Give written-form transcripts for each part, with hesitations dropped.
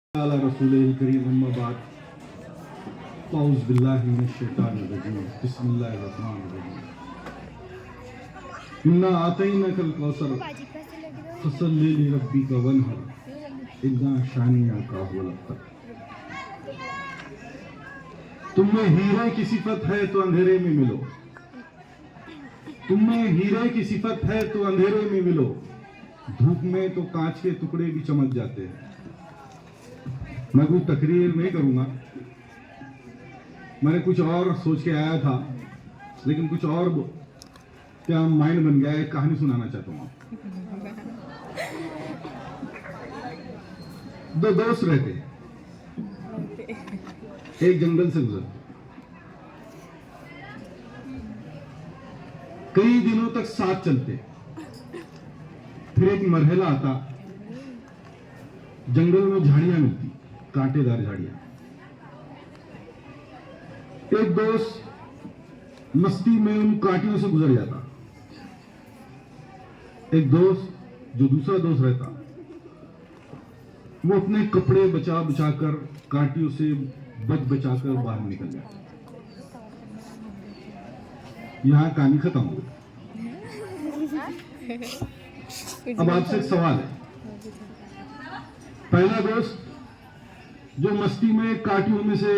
अला रसूलिल करीम अम्मा बाद औज़ु बिल्लाहि मिनश शैतानिर रजीम बिस्मिल्लाहिर रहमानिर रहीम इन्ना आतैनाकल कौसर फसल्लि लिरब्बिका वन्हर इन्ना शानिअका हुवल अब्तर। तुममें हीरे की सिफत है तो अंधेरे में मिलो, तुममें हीरे की सिफत है तो अंधेरे में मिलो, धूप में तो कांच के टुकड़े भी चमक जाते हैं। मैं कोई तकरीर नहीं करूंगा, मैंने कुछ और सोच के आया था, लेकिन कुछ और क्या माइंड बन गया। एक कहानी सुनाना चाहता हूँ। दो दोस्त रहते, एक जंगल से गुजरते, कई दिनों तक साथ चलते। फिर एक मरहला आता, जंगल में झाड़ियां मिलती, कांटेदार झाड़ियां। एक दोस्त मस्ती में उन कांटियों से गुजर जाता। एक दोस्त जो दूसरा दोस्त रहता, वो अपने कपड़े बचा बचा कर कांटियों से बच बचा कर बाहर निकल जाता। यहां कहानी खत्म हो गई। अब आपसे एक सवाल है। पहला दोस्त जो मस्ती में कांटियों में से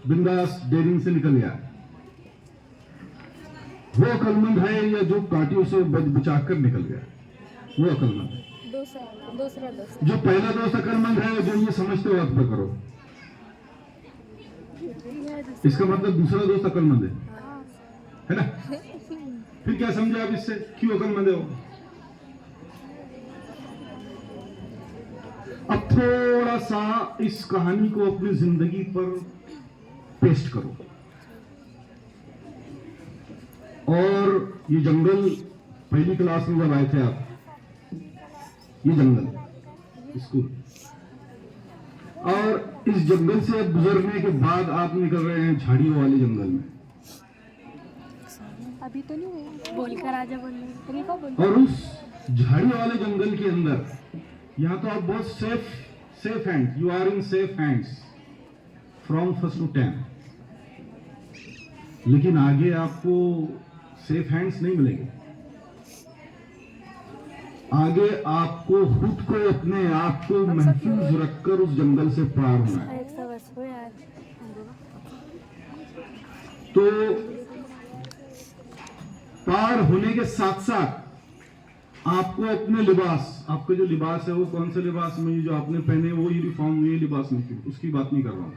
बिंदास डेरिंग से निकल गया, वो अक्लमंद है या जो कांटियों से बच बचा कर निकल गया, वो अक्लमंद है? दूसरा दोस्त। जो पहला दोस्त अक्लमंद है, जो ये समझते हो वक्त पर करो, इसका मतलब दूसरा दोस्त अक्लमंद है ना? फिर क्या समझे आप इससे? क्यों अक्लमंद है वो? अब थोड़ा सा इस कहानी को अपनी जिंदगी पर पेस्ट करो। और ये जंगल, पहली क्लास में जब आए थे आप, ये जंगल स्कूल, और इस जंगल से अब गुजरने के बाद आप निकल रहे हैं झाड़ियों वाले जंगल में। अभी तो नहीं हुआ, बोलकर आजा बोल। और उस झाड़ियों वाले जंगल के अंदर यहाँ तो आप बहुत safe hand, you are in safe hands from first to 10। लेकिन आगे आपको सेफ हैंड्स नहीं मिलेंगे। आगे आपको खुद को, अपने आप को महफूज रखकर उस जंगल से पार होना है। तो पार होने के साथ साथ आपको अपने लिबास, आपका जो लिबास है वो कौन सा लिबास में, जो आपने पहने वो यूनिफॉर्म, ये लिबास नहीं, उसकी बात नहीं कर रहा हूं।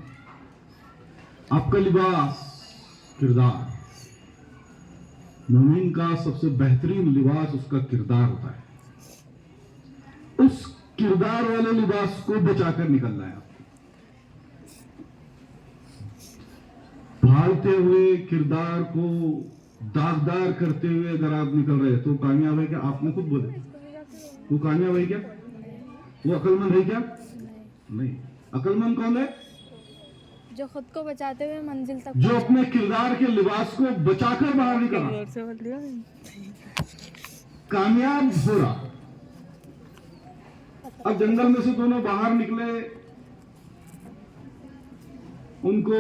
आपका लिबास, किरदार। मोमिन का सबसे बेहतरीन लिबास उसका किरदार होता है। उस किरदार वाले लिबास को बचाकर निकलना है आपको। भागते हुए किरदार को दागदार करते हुए अगर आप निकल रहे तो कामयाब है क्या? आपने खुद बोले वो कामयाब है क्या? वो अक्लमंद है क्या? नहीं। अक्लमंद कौन है? जो खुद को बचाते हुए मंजिल तक, जो अपने किरदार के लिबास को बचाकर बाहर निकला, कामयाब हो रहा। अब जंगल में से दोनों बाहर निकले, उनको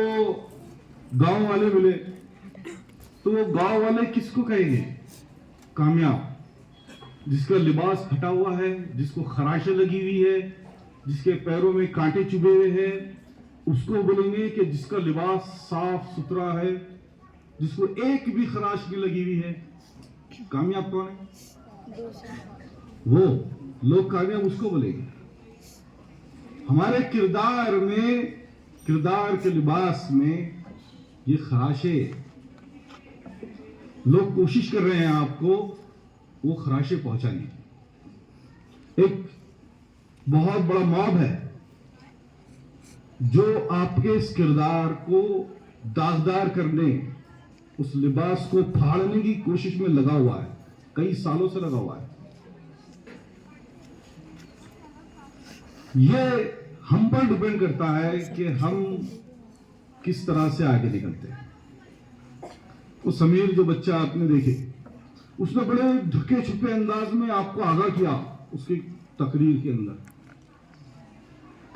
गांव वाले मिले, तो वो गांव वाले किसको कहेंगे? कामयाब। जिसका लिबास फटा हुआ है, जिसको खराशें लगी हुई है, जिसके पैरों में कांटे चुभे हुए हैं, उसको बोलेंगे कि जिसका लिबास साफ सुथरा है, जिसको एक भी खराश नहीं लगी हुई है। कामयाब कौन है? वो लोग कामयाब उसको बोलेंगे। हमारे किरदार में, किरदार के लिबास में ये खराशें, लोग कोशिश कर रहे हैं आपको वो खराशें पहुंचाने। एक बहुत बड़ा मॉब है जो आपके इस किरदार को दागदार करने, उस लिबास को फाड़ने की कोशिश में लगा हुआ है, कई सालों से लगा हुआ है। ये हम पर डिपेंड करता है कि हम किस तरह से आगे निकलते हैं। वो समीर जो बच्चा आपने देखे, उसने बड़े ढके छुपे अंदाज में आपको आगाह किया उसकी तकरीर के अंदर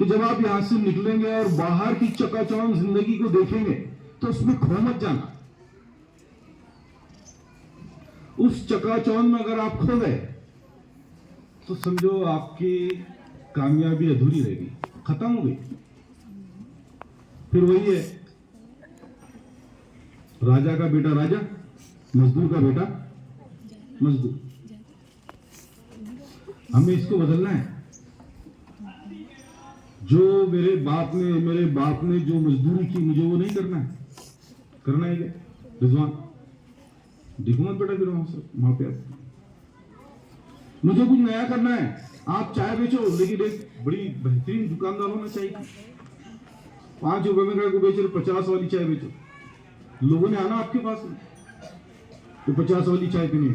कि जब आप यहां से निकलेंगे और बाहर की चकाचौंध जिंदगी को देखेंगे तो उसमें खो मत जाना। उस चकाचौंध में अगर आप खो गए तो समझो आपकी कामयाबी अधूरी रहेगी, खत्म हो गई। फिर वही है, राजा का बेटा राजा, मजदूर का बेटा मजदूर। हमें इसको बदलना है। जो मेरे बाप ने जो मजदूरी की, मुझे वो नहीं करना है। करना है क्या रिजवान? देखो मत बेटा फिर वहां पे मुझे कुछ नया करना है। आप चाय बेचो, लेकिन एक बड़ी बेहतरीन दुकानदार होना चाहिए। 5 रुपए में गाय को बेच रहे, 50 वाली चाय बेचो। लोगों ने आना आपके पास में तो 50 वाली चाय पीनी है।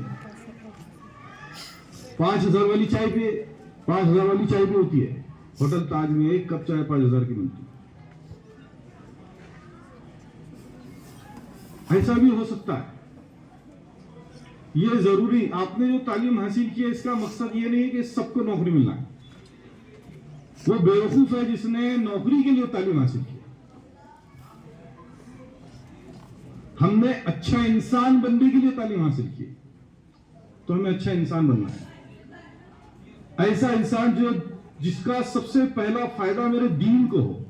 5000 वाली चाय पे 5000 वाली चाय भी होती है। होटल ताज में एक कप चाय 5000 की मिलती है। ऐसा भी हो सकता है। ये जरूरी, आपने जो तालीम हासिल की है इसका मकसद ये नहीं है कि सबको नौकरी मिलना है। वो बेवकूफ है जिसने नौकरी के लिए तालीम हासिल की। हमने अच्छा इंसान बनने के लिए तालीम हासिल की, तो हमें अच्छा इंसान बनना है। ऐसा इंसान जिसका सबसे पहला फायदा मेरे दीन को हो,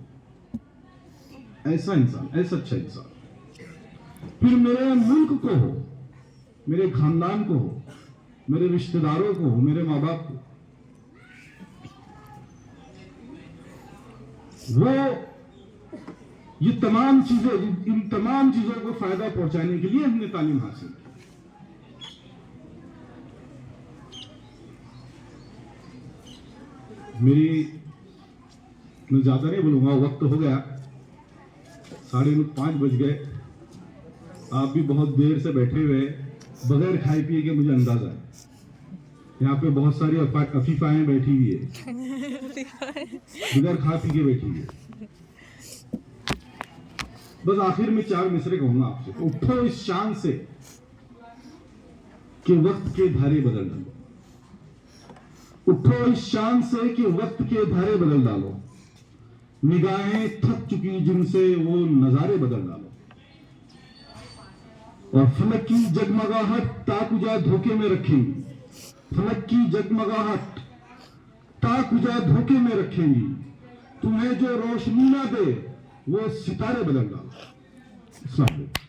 ऐसा इंसान, ऐसा अच्छा इंसान। फिर मेरे मुल्क को हो, मेरे खानदान को हो, मेरे रिश्तेदारों को हो, मेरे माँ बाप को। वो ये तमाम चीजें, इन तमाम चीजों को फायदा पहुंचाने के लिए हमने तालीम हासिल की। मैं ज्यादा नहीं बोलूंगा, वक्त हो गया, 5:30 बज गए। आप भी बहुत देर से बैठे हुए बगैर खाए पिए के, मुझे अंदाजा है। यहाँ पे बहुत सारी अफीफाएं बैठी हुई है, बगैर खा पी के बैठी हुई है। बस आखिर में 4 मिसरे कहूंगा आपसे। उठो इस शान से कि वक्त के धारे बदल डालो। उठो इस शान से कि वक्त के धारे बदल डालो। निगाहें थक चुकी जिनसे वो नजारे बदल डालो। और फलक की जगमगाहट ताकुजा धोखे में रखेंगी। फलक की जगमगाहट ताकुजा धोखे में रखेंगी। तुम्हें जो रोशनी ना दे वो सितारे बदल डालो। अस्सलाम वालेकुम।